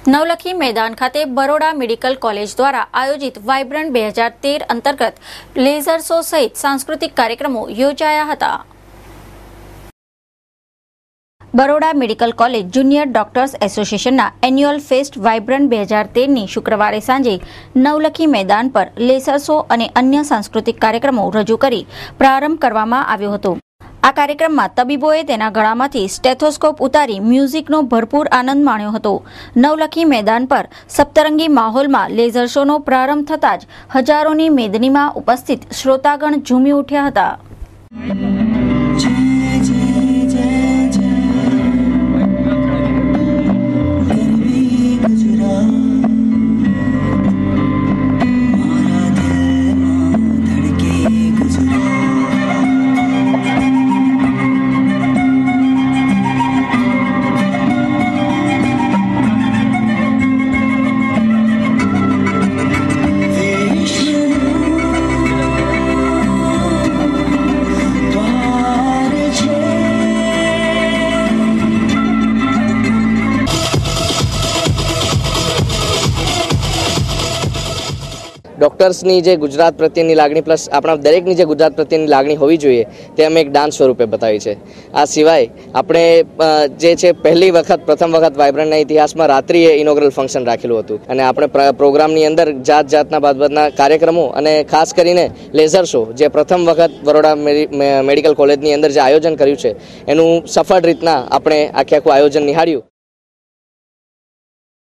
નવલખી મેદાન ખાતે Baroda medical college દ્વારા આયોજિત વાઇબ્રન્ટ 2013 અંતર્ગત લેઝર શો સહિત સાંસ્કૃતિક કાર્યક્રમો યોજાયા હતા। Baroda medical college junior doctors એસોસિએશનના એન્યુઅલ ફેસ્ટ વાઇબ્રન્ટ 2013ની શુક્રવારે સાંજે નવલખી મેદાન પર લેઝર શો અને અન્ય સાંસ્કૃતિક કાર્યક્રમો રજૂ કરી પ્રારંભ કરવામાં આવ્યો હતો। આ કાર્યક્રમમાં તબીબોએ તેના ગળામાંથી સ્ટેથોસ્કોપ ઉતારી મ્યુઝિકનો ભરપૂર આનંદ માણ્યો હતો। નવલખી મેદાન પર સપ્તરંગી માહોલમાં લેઝર શોનો પ્રારંભ થતાં જ હજારોની મેદનીમાં ઉપસ્થિત શ્રોતાગણ ઝૂમી ઉઠ્યા હતા। ડોક્ટર્સની જે ગુજરાત પ્રત્યેની લાગણી પ્લસ આપણા દરેકની જે ગુજરાત પ્રત્યેની લાગણી હોવી જોઈએ તે અમે એક ડાન્સ સ્વરૂપે બતાવી છે। આ સિવાય આપણે જે છે પ્રથમ વખત વાઇબ્રન્ટના ઇતિહાસમાં રાત્રિએ ઇનોગ્રલ ફંક્શન રાખેલું હતું અને આપણે પ્રોગ્રામની અંદર જાતના બાબતના કાર્યક્રમો અને ખાસ કરીને લેઝર શો જે પ્રથમ વખત બરોડા મેડિકલ કોલેજની અંદર જે આયોજન કર્યું છે એનું સફળ રીતના આપણે આખું આયોજન નિહાળ્યું।